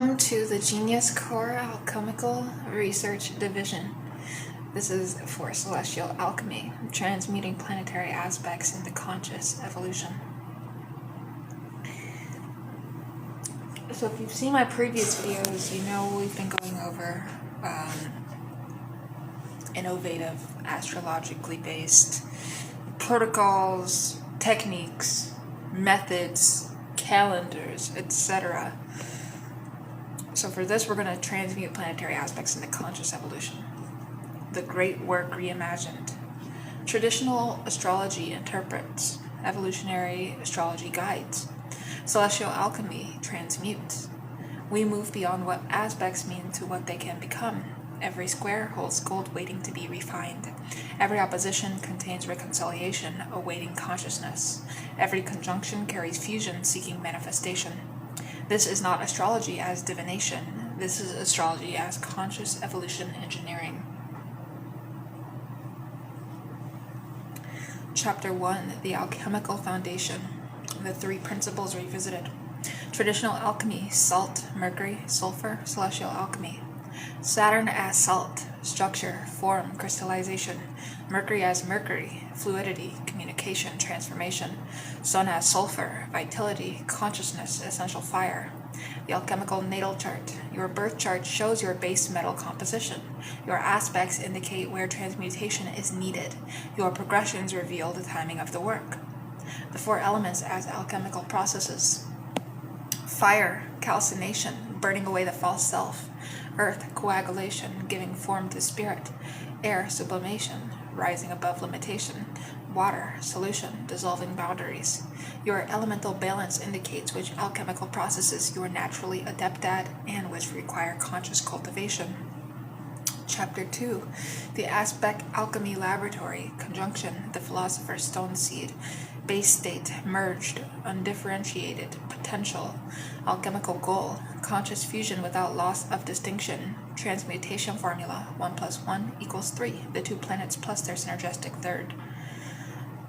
Welcome to the Genius Core Alchemical Research Division. This is for celestial alchemy, transmuting planetary aspects into conscious evolution. So if you've seen my previous videos, you know we've been going over innovative, astrologically based protocols, techniques, methods, calendars, etc. So for this, we're going to transmute planetary aspects into conscious evolution. The great work reimagined. Traditional astrology interprets. Evolutionary astrology guides. Celestial alchemy transmutes. We move beyond what aspects mean to what they can become. Every square holds gold waiting to be refined. Every opposition contains reconciliation awaiting consciousness. Every conjunction carries fusion seeking manifestation. This is not astrology as divination. This is astrology as conscious evolution engineering. Chapter 1, The Alchemical Foundation. The three principles revisited. Traditional alchemy, salt, mercury, sulfur, celestial alchemy. Saturn as salt, structure, form, crystallization. Mercury as mercury, fluidity, communication, transformation. Sun as sulfur, vitality, consciousness, essential fire. The alchemical natal chart. Your birth chart shows your base metal composition. Your aspects indicate where transmutation is needed. Your progressions reveal the timing of the work. The four elements as alchemical processes. Fire, calcination, burning away the false self. Earth, coagulation, giving form to spirit. Air, sublimation, rising above limitation. Water, solution, dissolving boundaries. Your elemental balance indicates which alchemical processes you are naturally adept at and which require conscious cultivation. Chapter 2, The Aspect Alchemy Laboratory, Conjunction, the Philosopher's Stone Seed, Base State, Merged, Undifferentiated, Potential, Alchemical Goal, Conscious Fusion without loss of distinction, Transmutation Formula, 1 + 1 = 3, the two planets plus their synergistic third.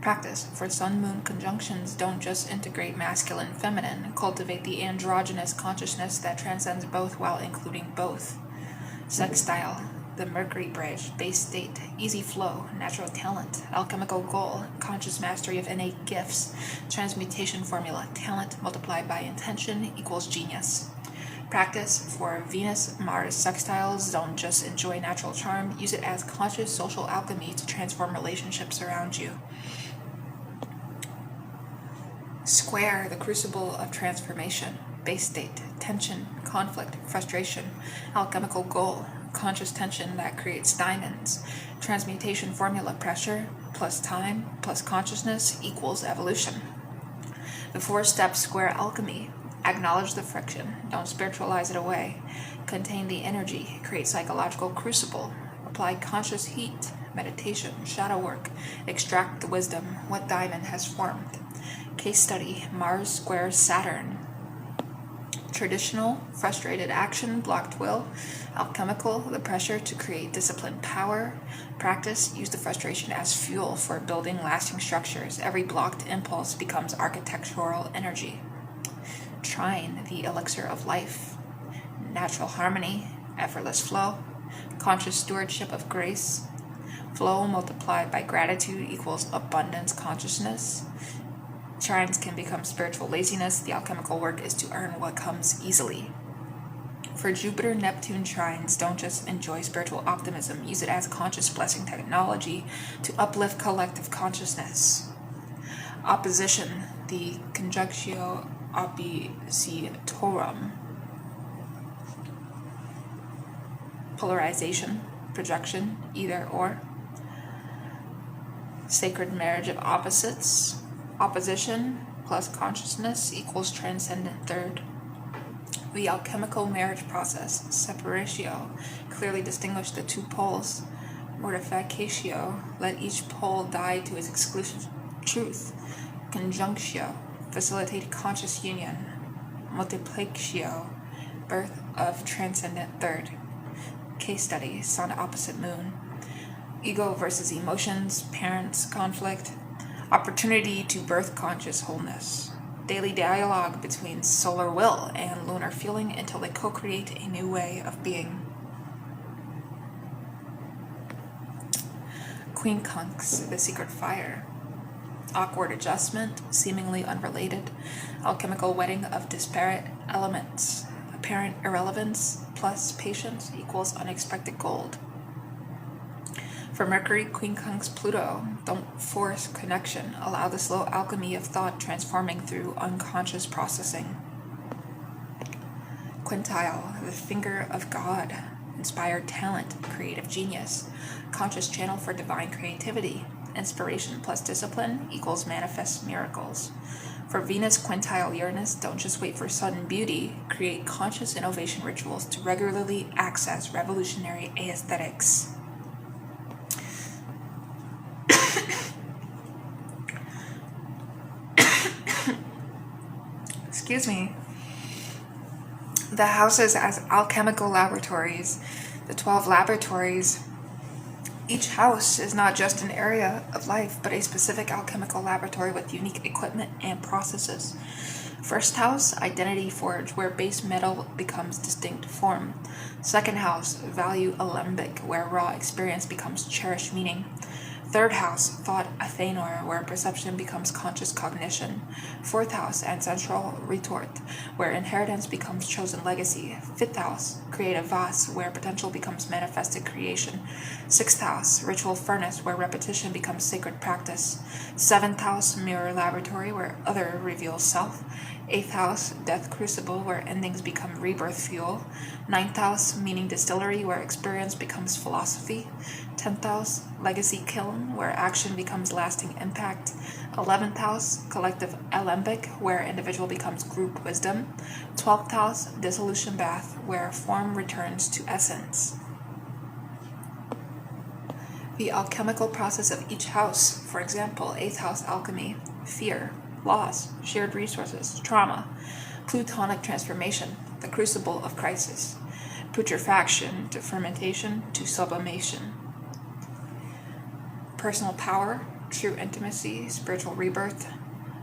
Practice. For Sun-Moon conjunctions, don't just integrate masculine-feminine, cultivate the androgynous consciousness that transcends both while including both. Sextile. The Mercury Bridge, base state, easy flow, natural talent, alchemical goal, conscious mastery of innate gifts, transmutation formula, talent multiplied by intention equals genius. Practice. For Venus-Mars sextiles, don't just enjoy natural charm, use it as conscious social alchemy to transform relationships around you. Square, the crucible of transformation, base state, tension, conflict, frustration, alchemical goal, conscious tension that creates diamonds. Transmutation formula, pressure plus time plus consciousness equals evolution. The 4-step square alchemy. Acknowledge the friction, don't spiritualize it away. Contain the energy, create psychological crucible. Apply conscious heat, meditation, shadow work. Extract the wisdom, what diamond has formed. Case study, Mars squares Saturn. Traditional, frustrated action, blocked will. Alchemical, the pressure to create disciplined power. Practice, use the frustration as fuel for building lasting structures. Every blocked impulse becomes architectural energy. Trine, the elixir of life. Natural harmony, effortless flow. Conscious stewardship of grace. Flow multiplied by gratitude equals abundance consciousness. Trines can become spiritual laziness. The alchemical work is to earn what comes easily. For Jupiter-Neptune trines, don't just enjoy spiritual optimism. Use it as conscious blessing technology to uplift collective consciousness. Opposition, the Conjunctio Oppositorum. Polarization, projection, either or. Sacred marriage of opposites. Opposition plus consciousness equals transcendent third. The alchemical marriage process, separatio, clearly distinguish the two poles. Mortificatio, let each pole die to its exclusive truth. Conjunctio, facilitate conscious union. Multiplicatio, birth of transcendent third. Case study, Sun opposite Moon. Ego versus emotions, parents, conflict. Opportunity to birth conscious wholeness. daily dialogue between solar will and lunar feeling until they co-create a new way of being. Quincunx, the secret fire. Awkward adjustment, seemingly unrelated, alchemical wedding of disparate elements. Apparent irrelevance plus patience equals unexpected gold. For Mercury, Quincunx, Pluto, don't force connection. Allow the slow alchemy of thought transforming through unconscious processing. Quintile, the finger of God. Inspired talent, creative genius. Conscious channel for divine creativity. Inspiration plus discipline equals manifest miracles. For Venus, Quintile, Uranus, don't just wait for sudden beauty. Create conscious innovation rituals to regularly access revolutionary aesthetics. Excuse me. The houses as alchemical laboratories, the 12 laboratories. Each house is not just an area of life, but a specific alchemical laboratory with unique equipment and processes. First house, identity forge, where base metal becomes distinct form. Second house, value alembic, where raw experience becomes cherished meaning. Third house, thought athanor, where perception becomes conscious cognition. Fourth house, ancestral retort, where inheritance becomes chosen legacy. Fifth house, creative vase, where potential becomes manifested creation. Sixth house, ritual furnace, where repetition becomes sacred practice. Seventh house, mirror laboratory, where other reveals self. Eighth house, death crucible, where endings become rebirth fuel. Ninth house, meaning distillery, where experience becomes philosophy. 10th house, legacy kiln, where action becomes lasting impact. 11th house, collective alembic, where individual becomes group wisdom. 12th house, dissolution bath, where form returns to essence. The alchemical process of each house, for example, 8th house alchemy, fear, loss, shared resources, trauma, plutonic transformation, the crucible of crisis, putrefaction to fermentation to sublimation. Personal power, true intimacy, spiritual rebirth,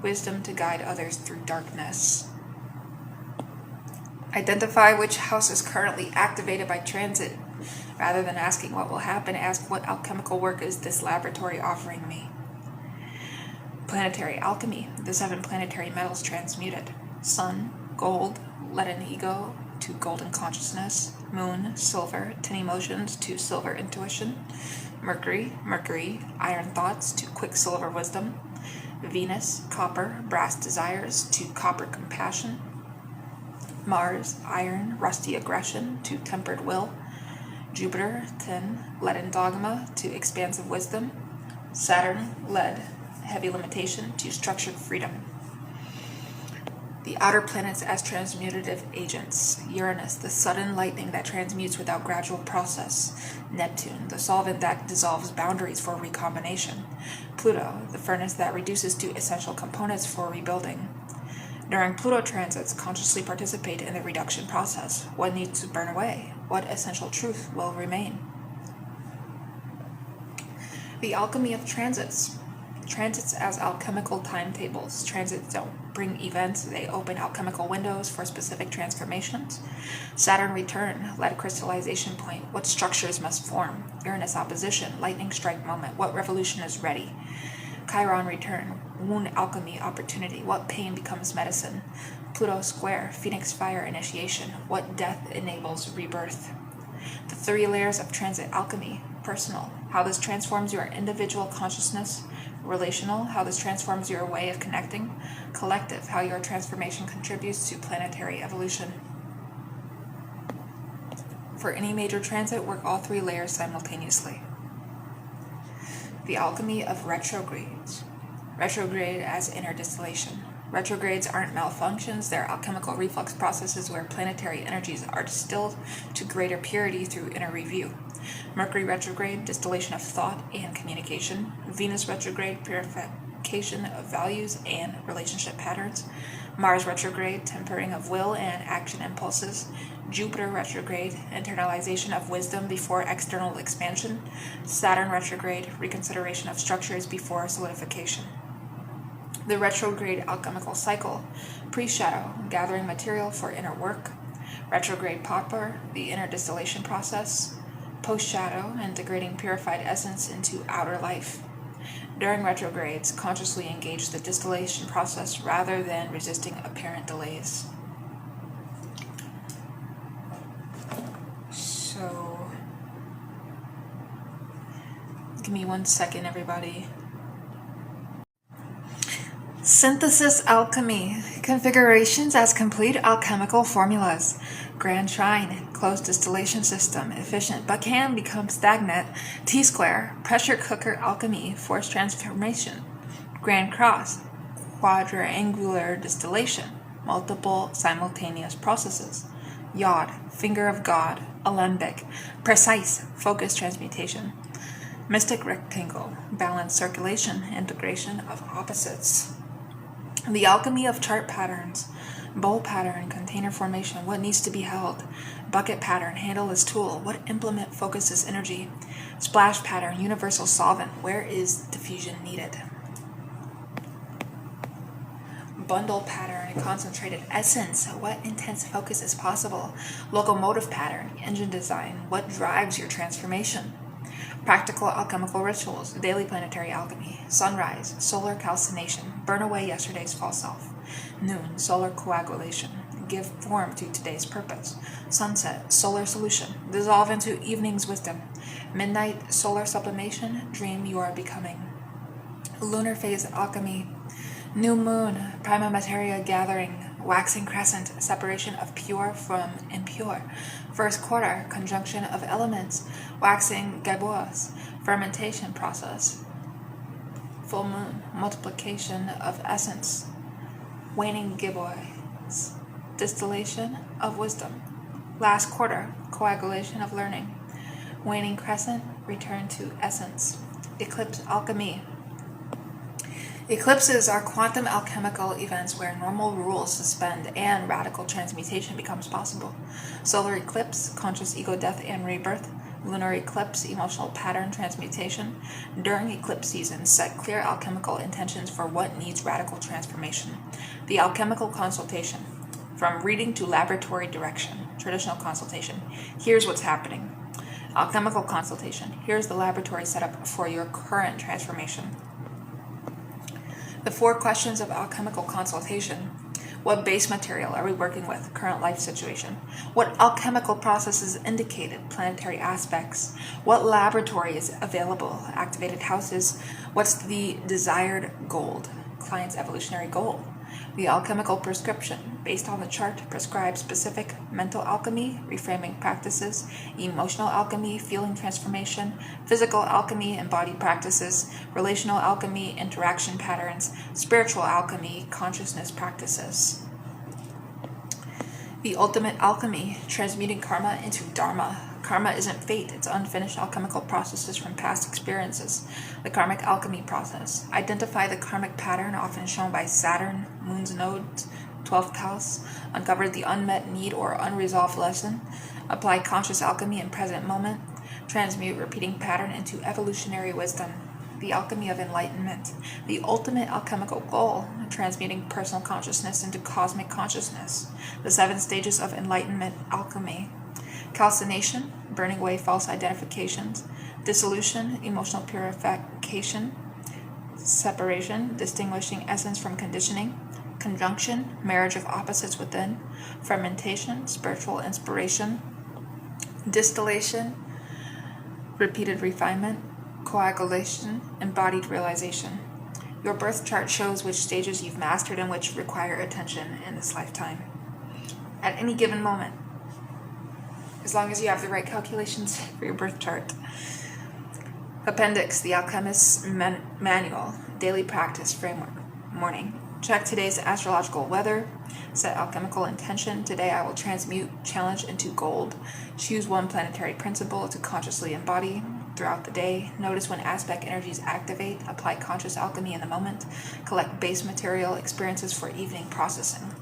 wisdom to guide others through darkness. Identify which house is currently activated by transit. Rather than asking what will happen, ask what alchemical work is this laboratory offering me. Planetary alchemy, the 7 planetary metals transmuted. Sun, gold, leaden ego to golden consciousness. Moon, silver, tin emotions to silver intuition. Mercury, iron thoughts to quicksilver wisdom. Venus, copper, brass desires to copper compassion. Mars, iron, rusty aggression to tempered will. Jupiter, tin, leaden dogma to expansive wisdom. Saturn, lead, heavy limitation to structured freedom. The outer planets as transmutative agents. Uranus, the sudden lightning that transmutes without gradual process. Neptune, the solvent that dissolves boundaries for recombination. Pluto, the furnace that reduces to essential components for rebuilding. During Pluto transits, consciously participate in the reduction process. What needs to burn away? What essential truth will remain? The alchemy of transits. Transits as alchemical timetables. Transits don't bring events, they open alchemical windows for specific transformations. Saturn return, lead crystallization point. What structures must form? Uranus opposition, lightning strike moment. What revolution is ready? Chiron return, wound alchemy opportunity. What pain becomes medicine? Pluto square, Phoenix fire initiation. What death enables rebirth? The 3 layers of transit alchemy. Personal, how this transforms your individual consciousness. Relational, how this transforms your way of connecting. Collective, how your transformation contributes to planetary evolution. For any major transit, work all 3 layers simultaneously. The alchemy of retrogrades. Retrograde as inner distillation. Retrogrades aren't malfunctions, they're alchemical reflux processes where planetary energies are distilled to greater purity through inner review. Mercury retrograde, distillation of thought and communication. Venus retrograde, purification of values and relationship patterns. Mars retrograde, tempering of will and action impulses. Jupiter retrograde, internalization of wisdom before external expansion. Saturn retrograde, reconsideration of structures before solidification. The retrograde alchemical cycle. Pre-shadow, gathering material for inner work. Retrograde pauper, the inner distillation process. Post-shadow, integrating purified essence into outer life. During retrogrades, consciously engage the distillation process rather than resisting apparent delays. So, give me 1 second, everybody. Synthesis alchemy. Configurations as complete alchemical formulas. Grand Shrine, closed distillation system, efficient but can become stagnant. T-square, pressure cooker alchemy, forced transformation. Grand Cross, quadrangular distillation, multiple simultaneous processes. Yod, finger of God, alembic, precise, focused transmutation. Mystic rectangle, balanced circulation, integration of opposites. The alchemy of chart patterns. Bowl pattern, container formation, what needs to be held. Bucket pattern, handle as tool, what implement focuses energy. Splash pattern, universal solvent, where is diffusion needed. Bundle pattern, concentrated essence, what intense focus is possible. Locomotive pattern, engine design, what drives your transformation. Practical alchemical rituals, daily planetary alchemy. Sunrise, solar calcination, burn away yesterday's false self. Noon, solar coagulation, give form to today's purpose. Sunset, solar solution, dissolve into evening's wisdom. Midnight, solar sublimation, dream you are becoming. Lunar phase alchemy. New moon, prima materia gathering, waxing crescent, separation of pure from impure. First quarter, conjunction of elements, waxing gaboas, fermentation process. Full moon, multiplication of essence, waning giboys, distillation of wisdom. Last quarter, coagulation of learning. Waning crescent, return to essence. Eclipse alchemy. Eclipses are quantum alchemical events where normal rules suspend and radical transmutation becomes possible. Solar eclipse, conscious ego death and rebirth. Lunar eclipse, emotional pattern transmutation. During eclipse season, set clear alchemical intentions for what needs radical transformation. The alchemical consultation. From reading to laboratory direction. Traditional consultation. Here's what's happening. Alchemical consultation. Here's the laboratory setup for your current transformation. The 4 questions of alchemical consultation. What base material are we working with? Current life situation. What alchemical processes indicated? Planetary aspects. What laboratory is available? Activated houses. What's the desired gold? Client's evolutionary goal. The alchemical prescription, based on the chart, prescribes specific mental alchemy, reframing practices, emotional alchemy, feeling transformation, physical alchemy, embodied practices, relational alchemy, interaction patterns, spiritual alchemy, consciousness practices. The ultimate alchemy, transmuting karma into dharma. Karma isn't fate, it's unfinished alchemical processes from past experiences. The karmic alchemy process. Identify the karmic pattern, often shown by Saturn, Moon's nodes, 12th house. Uncover the unmet need or unresolved lesson. Apply conscious alchemy in present moment. Transmute repeating pattern into evolutionary wisdom. The alchemy of enlightenment. The ultimate alchemical goal, transmuting personal consciousness into cosmic consciousness. The 7 stages of enlightenment alchemy. Calcination, burning away false identifications. Dissolution, emotional purification. Separation, distinguishing essence from conditioning. Conjunction, marriage of opposites within. Fermentation, spiritual inspiration. Distillation, repeated refinement. Coagulation, embodied realization. Your birth chart shows which stages you've mastered and which require attention in this lifetime. At any given moment, as long as you have the right calculations for your birth chart. Appendix, the Alchemist's Manual, Daily Practice Framework. Morning. Check today's astrological weather. Set alchemical intention. Today I will transmute challenge into gold. Choose one planetary principle to consciously embody throughout the day. Notice when aspect energies activate. Apply conscious alchemy in the moment. Collect base material experiences for evening processing.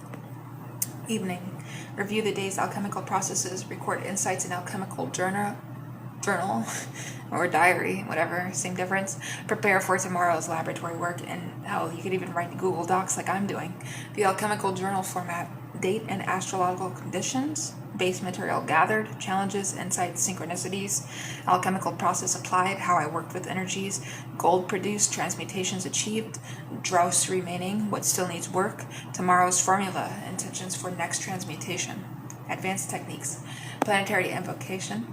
Evening. Review the day's alchemical processes. Record insights in alchemical journal. journal or diary, whatever, same difference. Prepare for tomorrow's laboratory work, and hell, you could even write Google Docs like I'm doing. The alchemical journal format: date and astrological conditions, base material gathered, challenges, insights, synchronicities, alchemical process applied, how I worked with energies, gold produced, transmutations achieved, dross remaining, what still needs work, tomorrow's formula, intentions for next transmutation, advanced techniques, planetary invocation,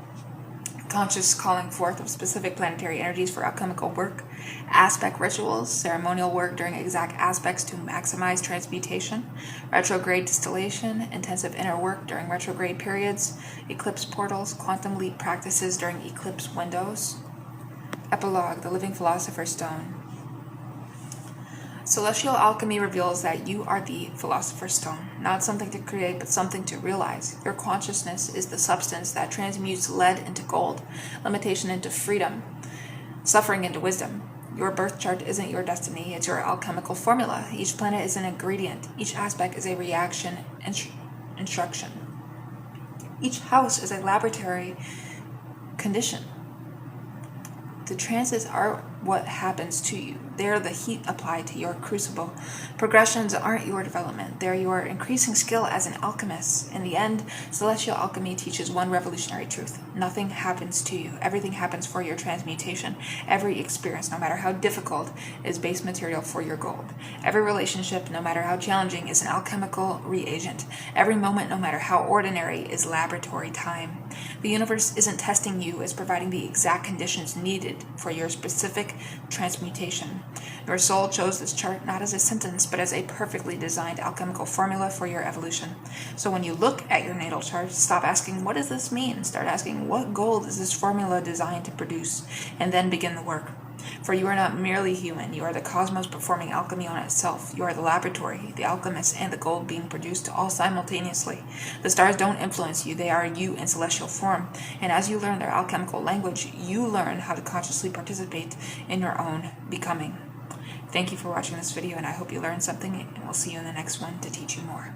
conscious calling forth of specific planetary energies for alchemical work, aspect rituals, ceremonial work during exact aspects to maximize transmutation, retrograde distillation, intensive inner work during retrograde periods, eclipse portals, quantum leap practices during eclipse windows. Epilogue: The Living Philosopher's Stone. Celestial alchemy reveals that you are the Philosopher's Stone, not something to create, but something to realize. Your consciousness is the substance that transmutes lead into gold, limitation into freedom, suffering into wisdom. Your birth chart isn't your destiny, it's your alchemical formula. Each planet is an ingredient, each aspect is a reaction, instruction. Each house is a laboratory condition. The transits are what happens to you. They are the heat applied to your crucible. Progressions aren't your development. They're your increasing skill as an alchemist. In the end, celestial alchemy teaches one revolutionary truth. Nothing happens to you. Everything happens for your transmutation. Every experience, no matter how difficult, is base material for your gold. Every relationship, no matter how challenging, is an alchemical reagent. Every moment, no matter how ordinary, is laboratory time. The universe isn't testing you, it's providing the exact conditions needed for your specific transmutation. Your soul chose this chart not as a sentence, but as a perfectly designed alchemical formula for your evolution. So when you look at your natal chart, stop asking, what does this mean? Start asking, what gold is this formula designed to produce? And then begin the work. For you are not merely human, you are the cosmos performing alchemy on itself. You are the laboratory, the alchemist, and the gold being produced all simultaneously. The stars don't influence you, they are you in celestial form. And as you learn their alchemical language, you learn how to consciously participate in your own becoming. Thank you for watching this video, and I hope you learned something, and we'll see you in the next one to teach you more.